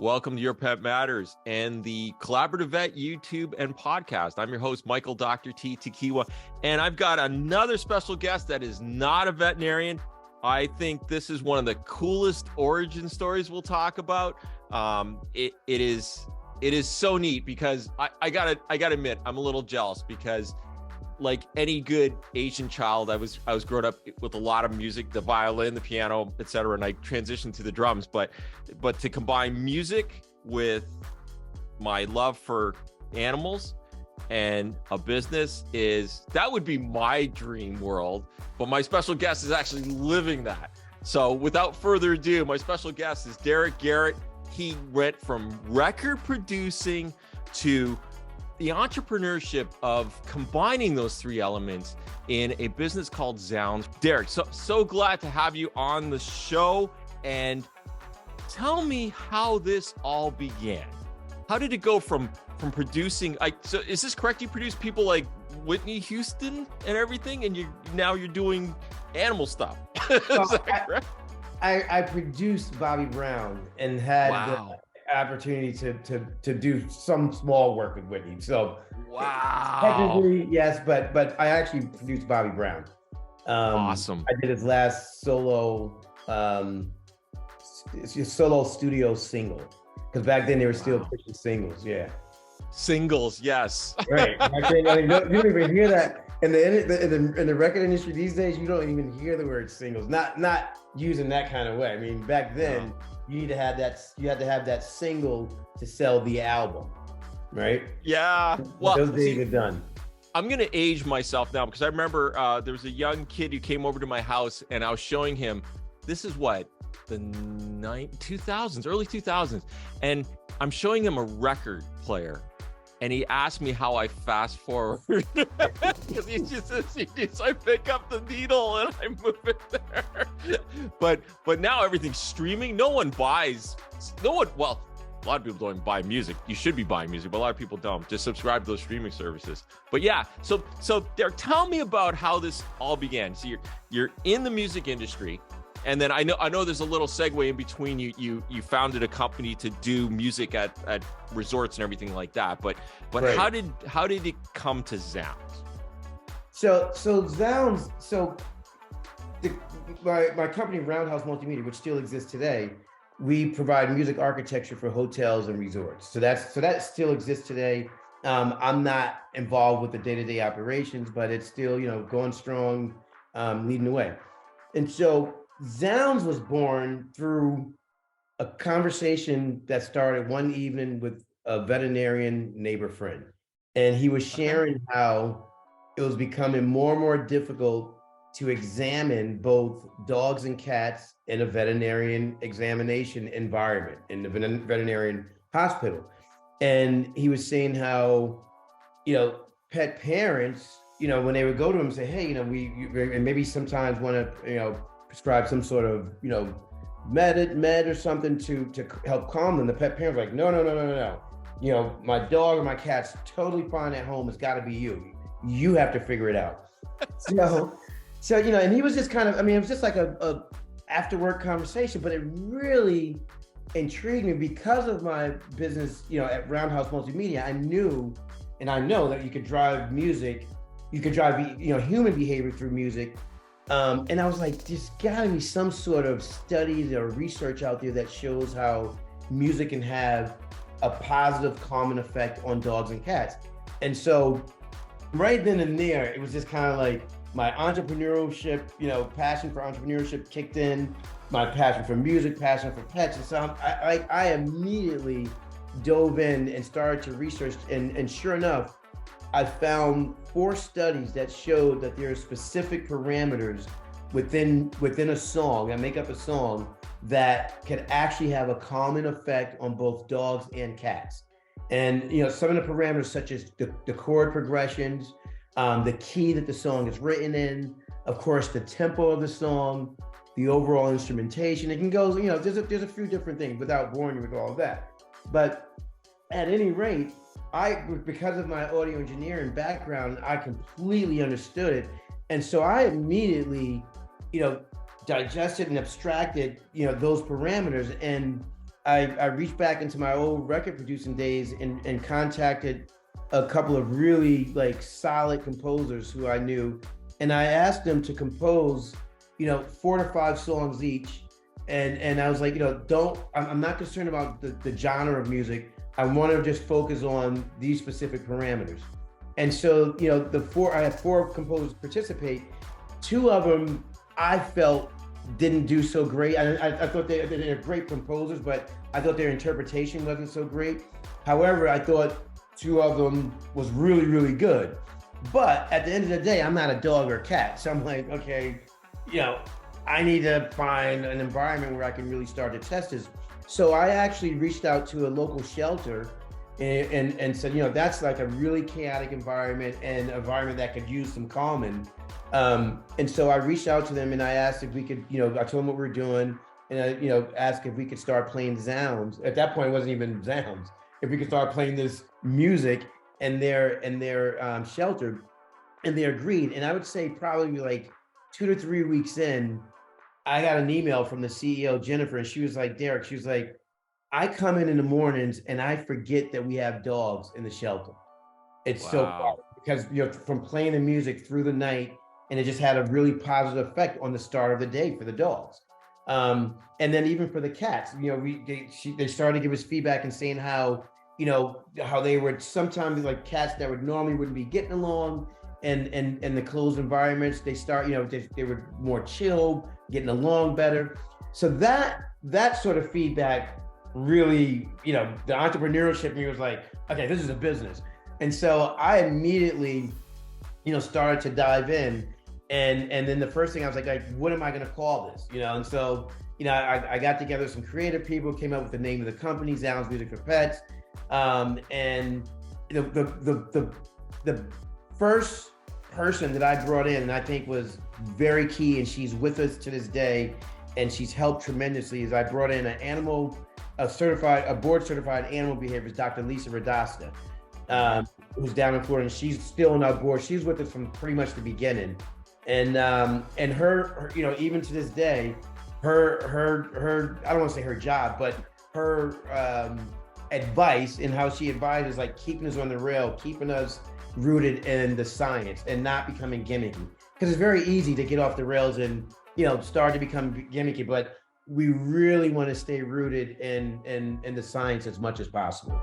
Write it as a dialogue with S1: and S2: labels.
S1: Welcome to Your Pet Matters and the Collaborative Vet YouTube and podcast. I'm your host, Michael Dr. T. Tequila, and I've got another special guest that is not a veterinarian. I think this is one of the coolest origin stories we'll talk about. It is so neat because I gotta admit, I'm a little jealous because, like any good Asian child, I was growing up with a lot of music, the violin, the piano, etc., and I transitioned to the drums. But to combine music with my love for animals and a business that would be my dream world. But my special guest is actually living that. So without further ado, my special guest is Derrick Garrett. He went from record producing to the entrepreneurship of combining those three elements in a business called Zoundz. Derrick, so glad to have you on the show, and tell me how this all began. How did it go from producing? So is this correct? You produce people like Whitney Houston and everything, and you're doing animal stuff. Is that correct?
S2: I produced Bobby Brown and had
S1: wow.
S2: the opportunity to do some small work with Whitney. So
S1: wow,
S2: technically yes, but I actually produced Bobby Brown.
S1: Awesome.
S2: I did his last solo studio single, because back then they were still pushing singles. Yeah,
S1: singles, yes.
S2: Right. Back then, you don't even hear that in the record industry these days. You don't even hear the word singles. Not using that kind of way. I mean, back then. You need to have that. You had to have that single to sell the album, right?
S1: Yeah. Well,
S2: those days are done.
S1: I'm gonna age myself now because I remember there was a young kid who came over to my house, and I was showing him. This is what the 2000s, early 2000s, and I'm showing him a record player, and he asked me how I fast forward because he just says, so I pick up the needle and I move it there. But now everything's streaming. Well, a lot of people don't buy music. You should be buying music, but a lot of people don't. Just subscribe to those streaming services. But yeah, so Derrick, tell me about how this all began. So you're in the music industry. And then I know there's a little segue in between. You founded a company to do music at resorts and everything like that. But right. how did it come to Zoundz?
S2: So Zoundz. So my company Roundhouse Multimedia, which still exists today, we provide music architecture for hotels and resorts. So that still exists today. I'm not involved with the day-to-day operations, but it's still going strong, leading the way. And so Zoundz was born through a conversation that started one evening with a veterinarian neighbor friend. And he was sharing how it was becoming more and more difficult to examine both dogs and cats in a veterinarian examination environment, in the veterinarian hospital. And he was saying how, pet parents, when they would go to him and say, hey, and maybe sometimes want to, prescribe some sort of, med or something to help calm them. The pet parents were like, no. My dog or my cat's totally fine at home. It's got to be you. You have to figure it out. So and he was just kind of, it was just like a after work conversation, but it really intrigued me because of my business, at Roundhouse Multimedia. I knew, and I know that you could drive music, you could drive, human behavior through music. And I was like, there's gotta be some sort of studies or research out there that shows how music can have a positive calming effect on dogs and cats. And so right then and there, it was just kind of like my entrepreneurship, passion for entrepreneurship kicked in, my passion for music, passion for pets. And so I immediately dove in and started to research, and sure enough, I found 4 studies that showed that there are specific parameters within a song that make up a song that can actually have a calming effect on both dogs and cats. And some of the parameters, such as the chord progressions, the key that the song is written in, of course, the tempo of the song, the overall instrumentation. It can go, there's a few different things without boring you with all of that. But at any rate, because of my audio engineering background, I completely understood it. And so I immediately, digested and abstracted, those parameters. And I reached back into my old record producing days and contacted a couple of really like solid composers who I knew, and I asked them to compose, 4 to 5 songs each. And I was like, I'm not concerned about the genre of music. I want to just focus on these specific parameters. And so, I had 4 composers participate. 2 of them I felt didn't do so great. I thought they're great composers, but I thought their interpretation wasn't so great. However, I thought 2 of them was really, really good. But at the end of the day, I'm not a dog or cat. So I'm like, okay, I need to find an environment where I can really start to test this. So I actually reached out to a local shelter and said, that's like a really chaotic environment and an environment that could use some calming. And so I reached out to them and I asked if we could, I told them what we were doing, and I, asked if we could start playing Zoundz. At that point, it wasn't even Zoundz. If we could start playing this music in their shelter, and they agreed. And I would say probably like 2 to 3 weeks in, I got an email from the CEO, Jennifer, and she was like, Derrick, she was like, I come in the mornings and I forget that we have dogs in the shelter. It's so far because, from playing the music through the night, and it just had a really positive effect on the start of the day for the dogs. And then even for the cats, they started to give us feedback and saying how, how they were sometimes like cats that would normally wouldn't be getting along, and the closed environments, they start, they were more chill, getting along better. So that sort of feedback really, the entrepreneurship in me was like, okay, this is a business. And so I immediately, started to dive in. And then the first thing I was like, what am I going to call this? And so, I got together some creative people, came up with the name of the company, Zoundz Music for Pets. And the first person that I brought in, and I think was very key, and she's with us to this day, and she's helped tremendously, is I brought in a board certified animal behaviorist, Dr. Lisa Radasta, who's down in Florida, and she's still on our board. She's with us from pretty much the beginning. And her, even to this day, her I don't want to say her job, but her advice and how she advises, like keeping us on the rail, keeping us rooted in the science and not becoming gimmicky. Because it's very easy to get off the rails and, start to become gimmicky, but we really want to stay rooted in the science as much as possible.